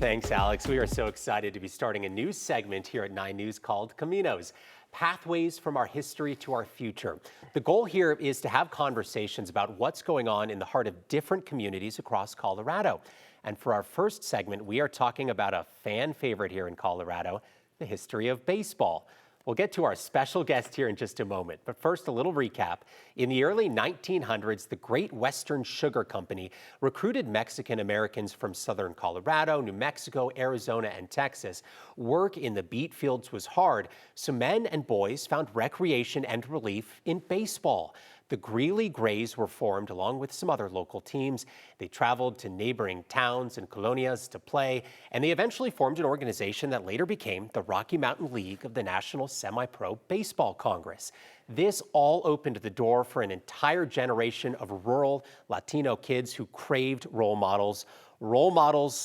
Thanks, Alex. We are so excited to be starting a new segment here at 9 News called Caminos, Pathways from Our History to Our Future. The goal here is to have conversations about what's going on in the heart of different communities across Colorado. And for our first segment, we are talking about a fan favorite here in Colorado, the history of baseball. We'll get to our special guest here in just a moment, but first a little recap. In the early 1900s, the Great Western Sugar Company recruited Mexican Americans from southern Colorado, New Mexico, Arizona, and Texas. Work in the beet fields was hard, so men and boys found recreation and relief in baseball. The Greeley Grays were formed along with some other local teams. They traveled to neighboring towns and colonias to play, and they eventually formed an organization that later became the Rocky Mountain League of the National Semi-Pro Baseball Congress. This all opened the door for an entire generation of rural Latino kids who craved role models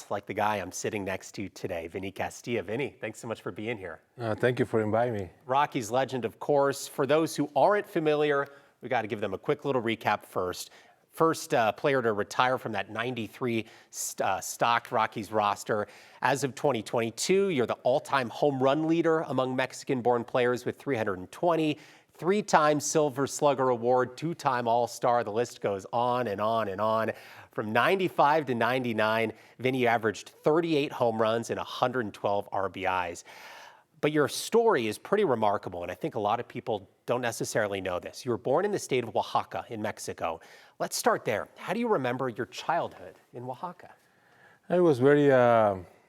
like the guy I'm sitting next to today, Vinny Castilla. Vinny, thanks so much for being here. Thank you for inviting me. Rockies legend, of course. For those who aren't familiar, we got to give them a quick little recap first. First player to retire from that 93 stocked Rockies roster. As of 2022, you're the all-time home run leader among Mexican-born players with 320, three-time Silver Slugger Award, two-time All-Star. The list goes on and on and on. From 95 to 99, Vinny averaged 38 home runs and 112 RBIs. But your story is pretty remarkable, and I think a lot of people don't necessarily know this. You were born in the state of Oaxaca in Mexico. Let's start there. How do you remember your childhood in Oaxaca? It was very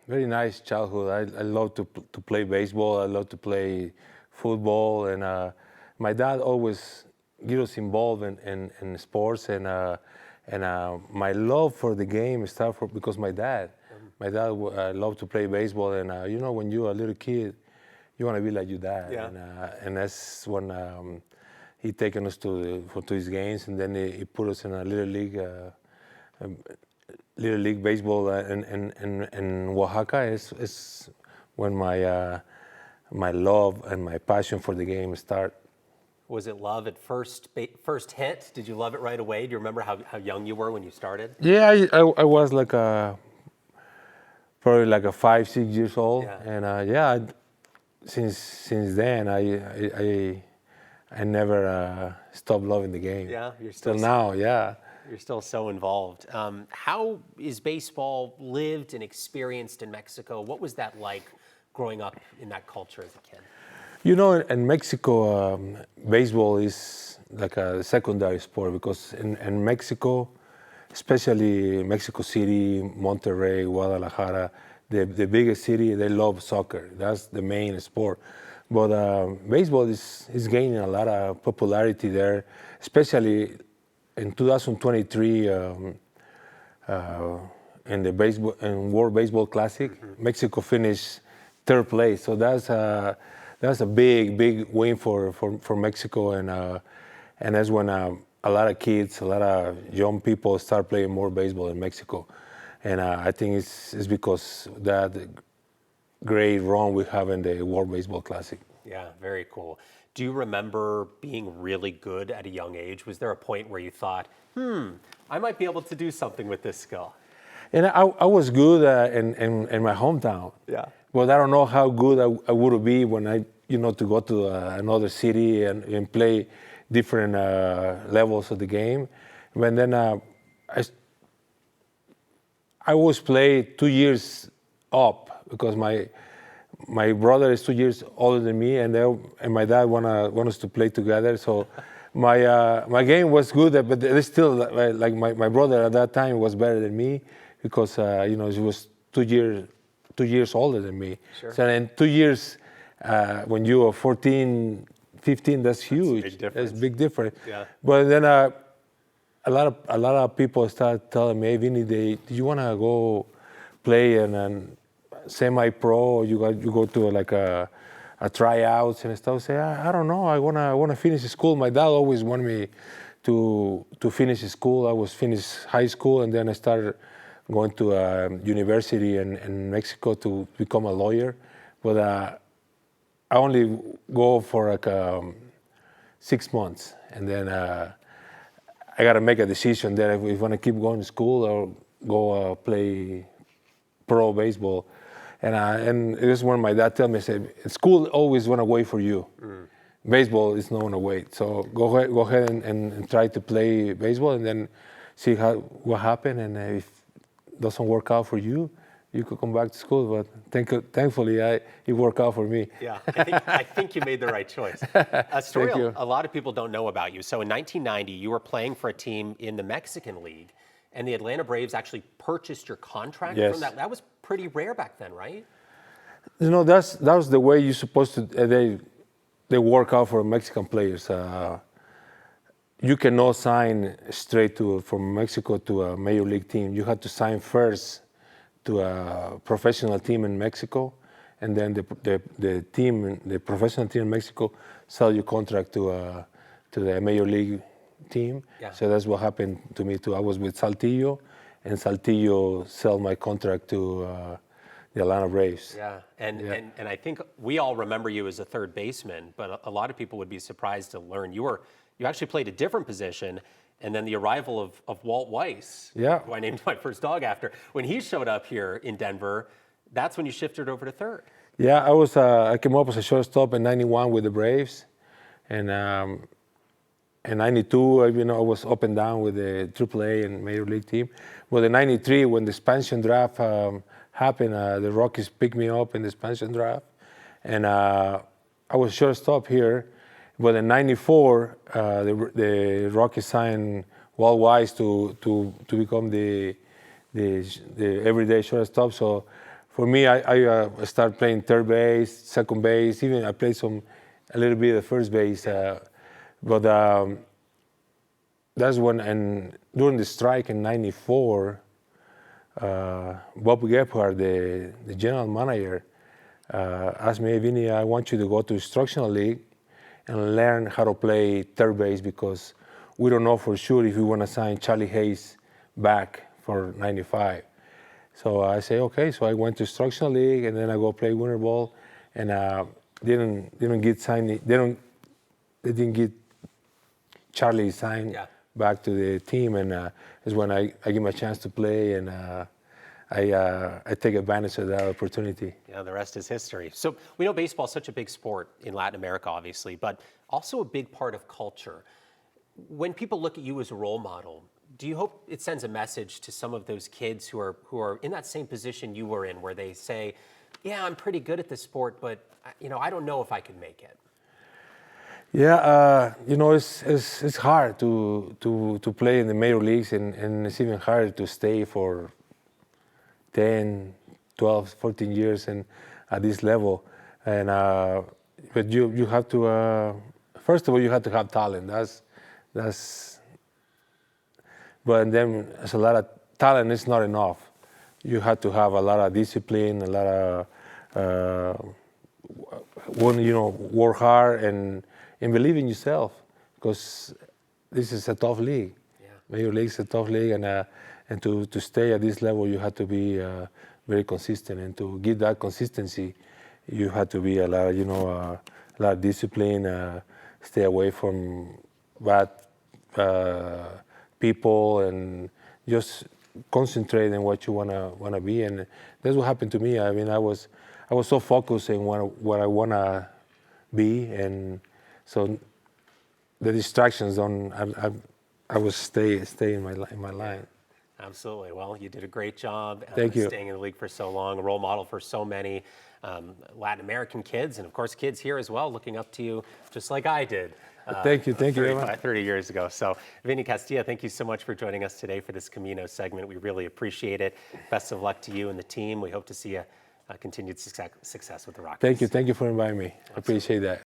nice childhood. I loved to play baseball. I loved to play football, and my dad always got us involved in sports, and my love for the game started because my dad loved to play baseball, and when you're a little kid, you want to be like your dad. Yeah. And that's when he taken us to his games, and then he put us in a little league baseball in Oaxaca. Is when my love and my passion for the game start. Was it love at first hit? Did you love it right away? Do you remember how young you were when you started? Yeah, I was like probably like 5-6 years old, Yeah. and since then I never stopped loving the game. Yeah, you're still till now. Yeah. You're still so involved. How is baseball lived and experienced in Mexico? What was that like growing up in that culture as a kid? In Mexico, baseball is like a secondary sport because in Mexico, especially Mexico City, Monterrey, Guadalajara, the biggest city, they love soccer. That's the main sport. But baseball is gaining a lot of popularity there, especially in 2023 in the World Baseball Classic. Mm-hmm. Mexico finished third place, so that's a big win for Mexico, and that's when a lot of kids, a lot of young people start playing more baseball in Mexico. And I think it's because that great run we have in the World Baseball Classic. Yeah, very cool. Do you remember being really good at a young age? Was there a point where you thought, I might be able to do something with this skill? And I was good in my hometown. Yeah. But I don't know how good I would be when to go to another city and play different levels of the game. But then I always play 2 years up because my brother is 2 years older than me, and my dad want us to play together. So my game was good, but it's still like my brother at that time was better than me because he was 2 years older than me. Sure. So in 2 years, when you are 14, 15, that's huge. That's a big difference. That's a big difference. Yeah. But then a lot of people start telling me, "Hey, Vinny, do you want to go play in a semi-pro? Or you go to like a tryouts and stuff?" I say, I don't know. I wanna finish school. My dad always wanted me to finish school. I was finished high school, and then I started going to a university in Mexico to become a lawyer. But I only go for like 6 months, and then I got to make a decision that if I want to keep going to school or go play pro baseball. And it was when my dad told me, he said, school always want to wait for you. Baseball is not going to wait. So go ahead and try to play baseball and then see what happened. And if it doesn't work out for you, you could come back to school. But thankfully, it worked out for me. Yeah, I think you made the right choice. A story a lot of people don't know about you. So in 1990, you were playing for a team in the Mexican League, and the Atlanta Braves actually purchased your contract from that. That was pretty rare back then, right? You know, that was the way you're supposed to. They work out for Mexican players. You cannot sign straight from Mexico to a major league team. You have to sign first to a professional team in Mexico, and then the professional team in Mexico sell your contract to the major league team. Yeah. So that's what happened to me too. I was with Saltillo, and Saltillo sold my contract to the Atlanta Braves. Yeah, and I think we all remember you as a third baseman, but a lot of people would be surprised to learn you actually played a different position. And then the arrival of Walt Weiss, who I named my first dog after, when he showed up here in Denver, that's when you shifted over to third. Yeah, I came up as a shortstop in '91 with the Braves, and in '92, I was up and down with the AAA and Major League team. But in '93, when the expansion draft happened, the Rockies picked me up in the expansion draft, and I was shortstop here. But in '94, the Rockies signed Walt Weiss to become the everyday shortstop. So for me, I started playing third base, second base, even I played a little bit of first base. But that's when, and during the strike in '94, Bob Gephardt, the general manager, asked me, "Hey, Vinny, I want you to go to instructional league and learn how to play third base because we don't know for sure if we want to sign Charlie Hayes back for '95. So I say, okay. So I went to instructional league and then I go play winter ball, and didn't get signed. They didn't get Charlie signed back to the team, and is when I give my chance to play, and I take advantage of that opportunity. Yeah, the rest is history. So we know baseball is such a big sport in Latin America, obviously, but also a big part of culture. When people look at you as a role model, do you hope it sends a message to some of those kids who are in that same position you were in, where they say, "Yeah, I'm pretty good at this sport, but I don't know if I could make it"? Yeah, it's hard to play in the major leagues, and it's even harder to stay for 10, 12, 14 years and at this level. And but you have to first of all, you have to have talent. But then there's a lot of talent is not enough. You have to have a lot of discipline, a lot of work hard and believe in yourself, because this is a tough league. Major League is a tough league, and to stay at this level, you have to be very consistent. And to get that consistency, you have to be a lot of discipline, stay away from bad people, and just concentrate on what you wanna be. And that's what happened to me. I mean, I was so focused on what I wanna be, and so the distractions I was stay in my line. Absolutely. Well, you did a great job staying in the league for so long, a role model for so many Latin American kids, and of course kids here as well, looking up to you just like I did. Thank you very much. 30 years ago. So, Vinny Castilla, thank you so much for joining us today for this Camino segment. We really appreciate it. Best of luck to you and the team. We hope to see a continued success with the Rockies. Thank you for inviting me. I appreciate that.